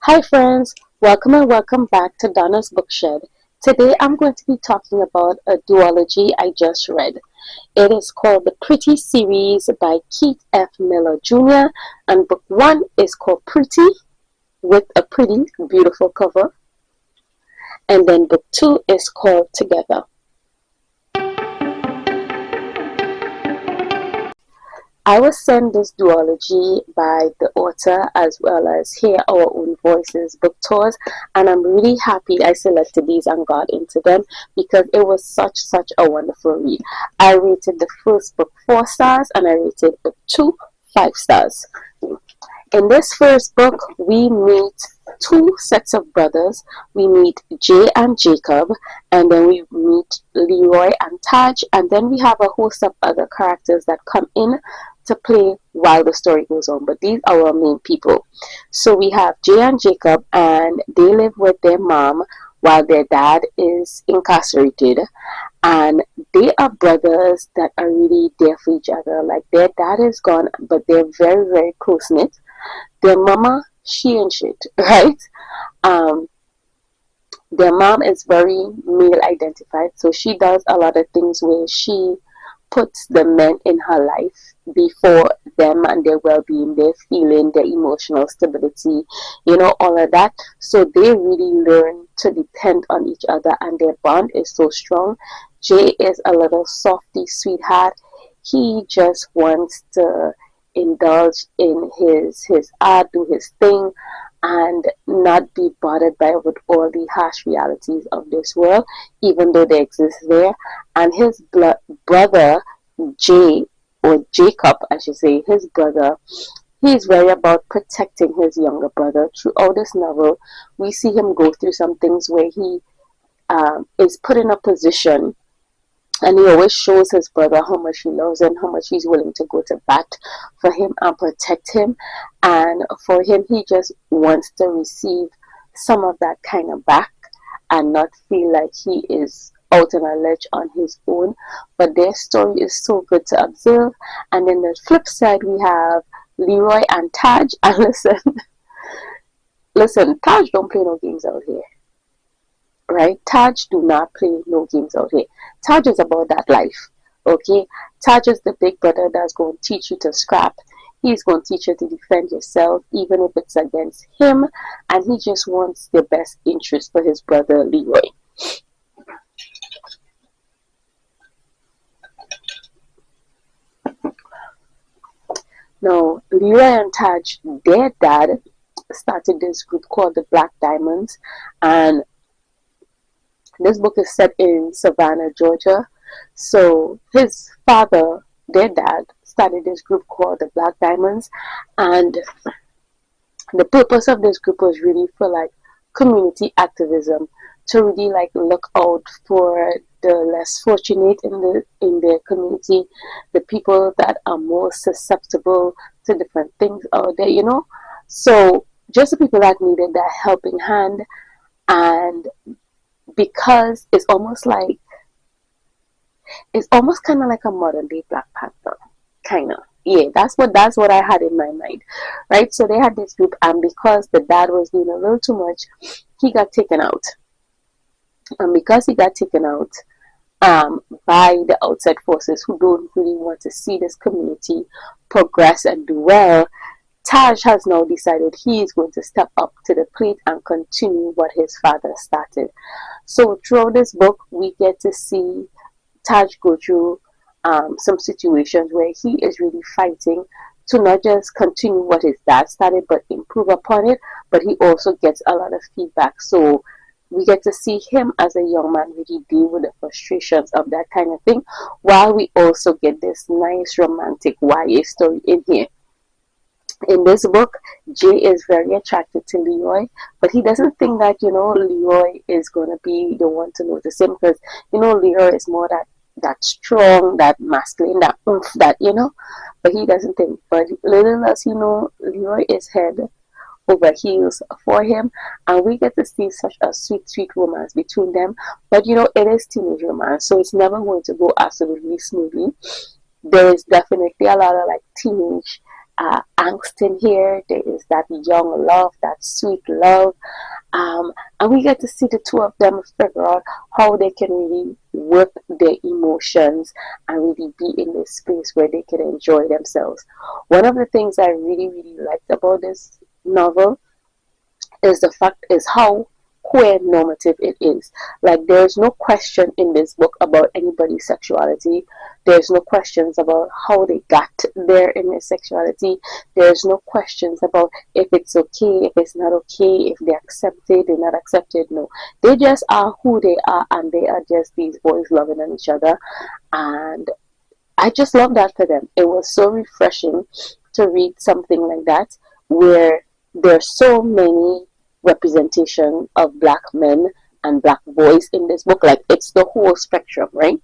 Hi friends, welcome and welcome back to Donna's Bookshed. Today I'm going to be talking about a duology I just read. It is called The Pretty Series by Keith F. Miller Jr. and book one is called Pretty with a pretty beautiful cover, and then book two is called Together. I was sent this duology by the author as well as Hear Our Own Voices book tours, and I'm really happy I selected these and got into them because it was such a wonderful read. I rated the first book 4 stars and I rated book two 5 stars. In this first book, we meet two sets of brothers. We meet Jay and Jacob, and then we meet Leroy and Taj, and then we have a host of other characters that come in to play while the story goes on. But these are our main people. So we have Jay and Jacob, and they live with their mom while their dad is incarcerated, and they are brothers that are really there for each other. Like their dad is gone, but they're very close knit. Their mama, she ain't shit, right? Um, their mom is very male identified, so she does a lot of things where she puts the men in her life before them and their well-being, their feeling, their emotional stability, all of that. So they really learn to depend on each other, and their bond is so strong. Jay is a little softy sweetheart. He just wants to indulge in his art, do his thing, and not be bothered by with all the harsh realities of this world, even though they exist there. And his brother Jay, or Jacob, I should say, his brother, he's very about protecting his younger brother. Throughout this novel, we see him go through some things where he is put in a position, and he always shows his brother how much he loves him, how much he's willing to go to bat for him and protect him. And for him, he just wants to receive some of that kind of back and not feel like he is out on a ledge on his own. But their story is so good to observe. And then the flip side, we have Leroy and Taj. And listen, Taj don't play no games out here, right? Taj do not play no games out here. Taj is about that life, okay? Taj is the big brother that's going to teach you to scrap. He's going to teach you to defend yourself, even if it's against him, and he just wants the best interest for his brother Leroy. Now, Leroy and Taj, their dad started this group called the Black Diamonds, and this book is set in Savannah, Georgia. So his father, their dad, started this group called the Black Diamonds, and the purpose of this group was really for like community activism, to really like look out for the less fortunate in the community, the people that are more susceptible to different things out there. So just the people that needed that helping hand. And because it's almost kind of like a modern day Black Panther, kind of. Yeah, that's what I had in my mind, right? So they had this group, and because the dad was doing a little too much, he got taken out. And because he got taken out, by the outside forces who don't really want to see this community progress and do well, Taj has now decided he is going to step up to the plate and continue what his father started. So throughout this book, we get to see Taj go through some situations where he is really fighting to not just continue what his dad started, but improve upon it. But he also gets a lot of feedback. So we get to see him as a young man really deal with the frustrations of that kind of thing, while we also get this nice romantic YA story in here. In this book, Jay is very attracted to Leroy, but he doesn't think that, Leroy is going to be the one to notice him, because, Leroy is more that strong, that masculine, that oomph, but he doesn't think. But little as Leroy is head over heels for him, and we get to see such a sweet romance between them. But it is teenage romance, so it's never going to go absolutely smoothly. There is definitely a lot of like teenage angst in here. There is that young love, that sweet love. And we get to see the two of them figure out how they can really work their emotions and really be in this space where they can enjoy themselves. One of the things I really, really liked about this novel is the fact is how queer normative it is. Like there's no question in this book about anybody's sexuality. There's no questions about how they got there in their sexuality. There's no questions about if it's okay, if it's not okay, if they accept it, they're not accepted. No. They just are who they are, and they are just these boys loving on each other. And I just love that for them. It was so refreshing to read something like that where there's so many representation of black men and black boys in this book. Like it's the whole spectrum, right?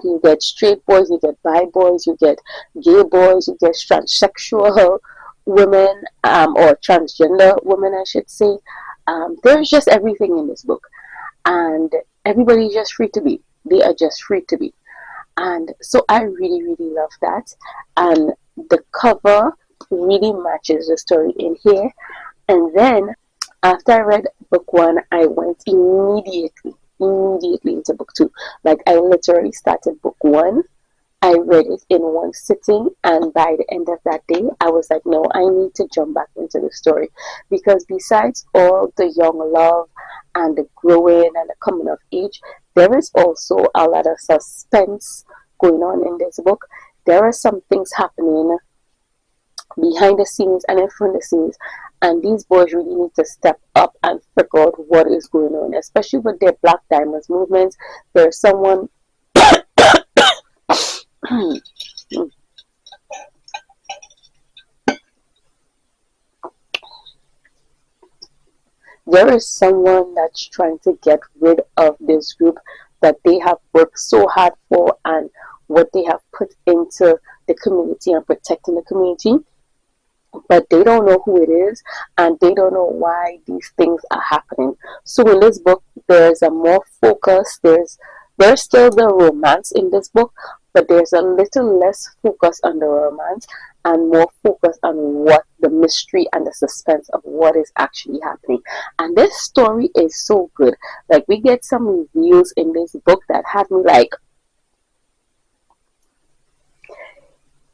You get straight boys, you get bi boys, you get gay boys, you get transsexual women, or transgender women, I should say. There's just everything in this book, and everybody's just free to be. They are just free to be. And so I really, really love that. And the cover really matches the story in here. And then after I read book one, I went immediately into book two. Like I literally started book one. I read it in one sitting, and by the end of that day, I was like, no, I need to jump back into the story. Because besides all the young love and the growing and the coming of age, there is also a lot of suspense going on in this book. There are some things happening behind the scenes and in front of the scenes, and these boys really need to step up and figure out what is going on, especially with their Black Diamonds movements. There's someone there is someone that's trying to get rid of this group that they have worked so hard for and what they have put into the community and protecting the community, but they don't know who it is and they don't know why these things are happening. So in this book, there's a more focus. There's still the romance in this book, but there's a little less focus on the romance and more focus on what the mystery and the suspense of what is actually happening. And this story is so good. Like we get some reveals in this book that had me like,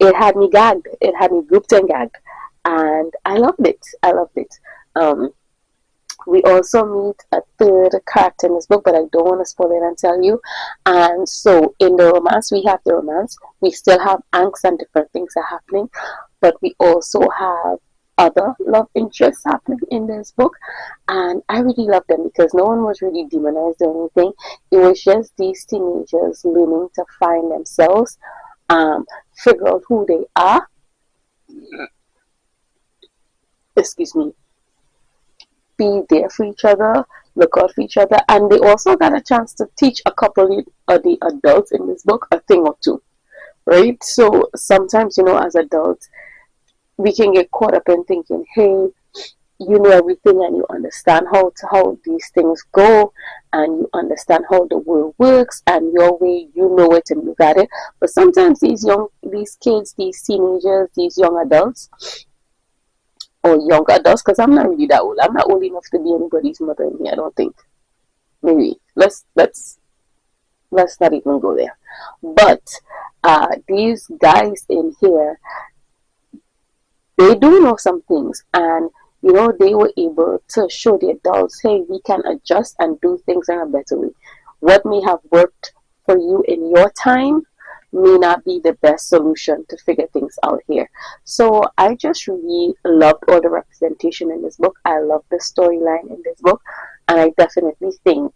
it had me gagged. It had me grouped and gagged. And I loved it. I loved it. Um, we also meet a third character in this book, but I don't want to spoil it and tell you. And so in the romance, we have the romance. We still have angst and different things are happening, but we also have other love interests happening in this book. And I really love them because no one was really demonized or anything. It was just these teenagers learning to find themselves, figure out who they are, excuse me, be there for each other, look out for each other, and they also got a chance to teach a couple of the adults in this book a thing or two, right? So sometimes, as adults, we can get caught up in thinking, hey, you know everything and you understand how these things go and you understand how the world works and your way you know it and you got it. But sometimes these kids, these teenagers, these young adults or young adults, because I'm not really that old. I'm not old enough to be anybody's mother in me, I don't think. Maybe. Let's not even go there. But these guys in here, they do know some things, and they were able to show the adults, hey, we can adjust and do things in a better way. What may have worked for you in your time may not be the best solution to figure things out here. So I just really loved all the representation in this book. I love the storyline in this book, and I definitely think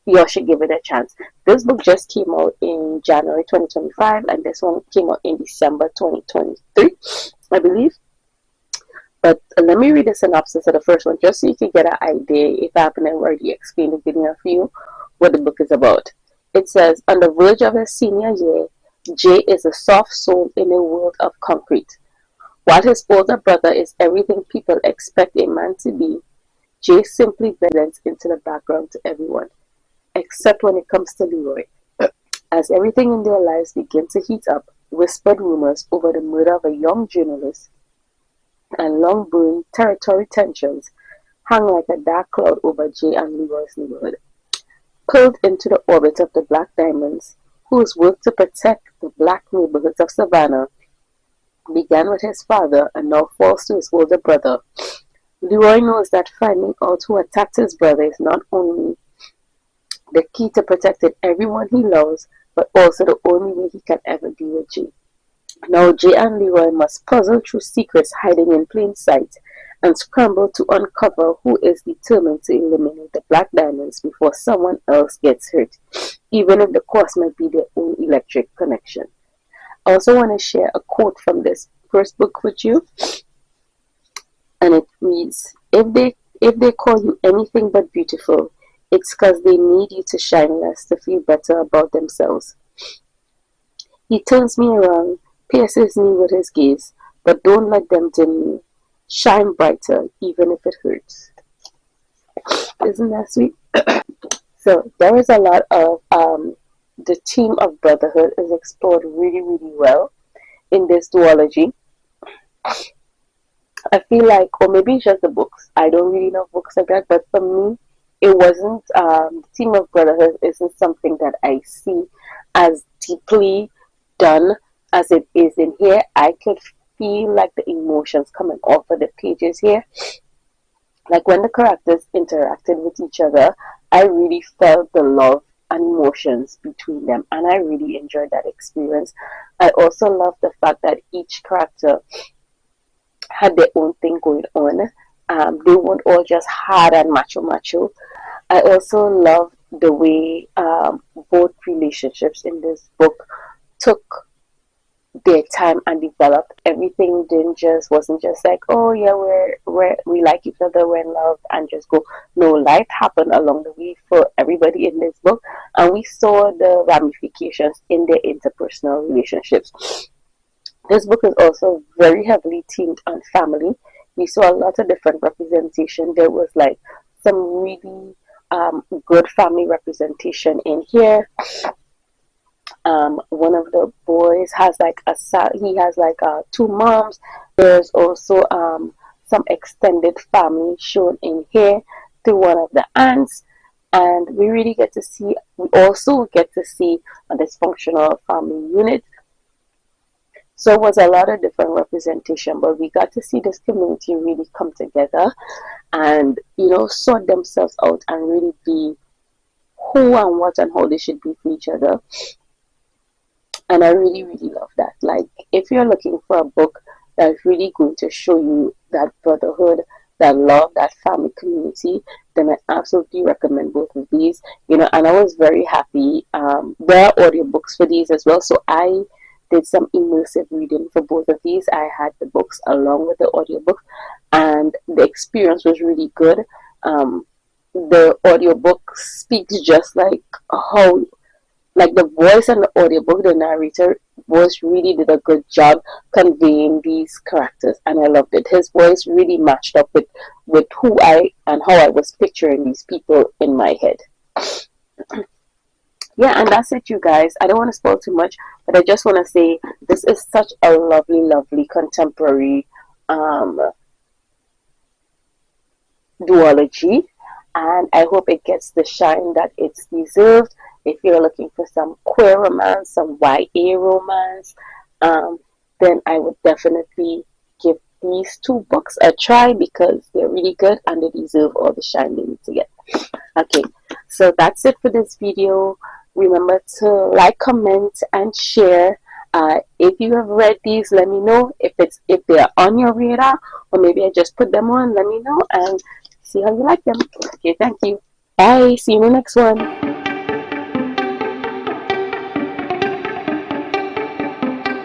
you should give it a chance. This book just came out in January 2025, and this one came out in December 2023, I believe. But let me read the synopsis of the first one just so you can get an idea, if I haven't already explained the beginning for you, what the book is about. It says, on the verge of his senior year, Jay is a soft soul in a world of concrete. While his older brother is everything people expect a man to be, Jay simply blends into the background to everyone, except when it comes to Leroy. As everything in their lives begins to heat up, whispered rumors over the murder of a young journalist, and long brewing territory tensions hung like a dark cloud over Jay and Leroy's neighborhood. Pulled into the orbit of the Black Diamonds, whose work to protect the black neighborhoods of Savannah began with his father and now falls to his older brother, Leroy knows that finding out who attacked his brother is not only the key to protecting everyone he loves, but also the only way he can ever be with Jay. Now Jay and Leroy must puzzle through secrets hiding in plain sight and scramble to uncover who is determined to eliminate the Black Diamonds before someone else gets hurt, even if the cost might be their own electric connection. I also want to share a quote from this first book with you, and it reads, if they call you anything but beautiful, it's because they need you to shine less to feel better about themselves. He turns me around, pierces me with his gaze, but don't let them dim me. Shine brighter, even if it hurts. Isn't that sweet? So there is a lot of the theme of brotherhood is explored really, really well in this duology. I feel like, or maybe it's just the books. I don't really know books like that, but for me, it wasn't. The theme of brotherhood isn't something that I see as deeply done as it is in here. I could feel like the emotions coming off of the pages here. Like when the characters interacted with each other, I really felt the love and emotions between them, and I really enjoyed that experience. I also love the fact that each character had their own thing going on. They weren't all just hard and macho. I also love the way both relationships in this book took their time and developed. Everything wasn't just like, oh yeah, we like each other, we're in love, and just go. No, life happened along the way for everybody in this book, and we saw the ramifications in their interpersonal relationships. This book is also very heavily themed on family. We saw a lot of different representation. There was like some really good family representation in here. One of the boys has like two moms. There's also some extended family shown in here through one of the aunts, and we also get to see a dysfunctional family unit. So it was a lot of different representation, but we got to see this community really come together and, sort themselves out and really be who and what and how they should be for each other. And I really, really love that. Like, if you're looking for a book that's really going to show you that brotherhood, that love, that family community, then I absolutely recommend both of these. And I was very happy. There are audiobooks for these as well, so I did some immersive reading for both of these. I had the books along with the audiobook, and the experience was really good. The audiobook speaks just like how, like the voice and the audiobook, the narrator really did a good job conveying these characters, and I loved it. His voice really matched up with who I and how I was picturing these people in my head. Yeah, and that's it, you guys. I don't want to spoil too much, but I just want to say this is such a lovely, lovely contemporary duology, and I hope it gets the shine that it's deserved. If you're looking for some queer romance, some YA romance, then I would definitely give these two books a try because they're really good and they deserve all the shine they need to get. Okay, so that's it for this video. Remember to like, comment, and share. If you have read these, let me know if they're on your radar, or maybe I just put them on. Let me know and see how you like them. Okay, thank you. Bye. See you in the next one.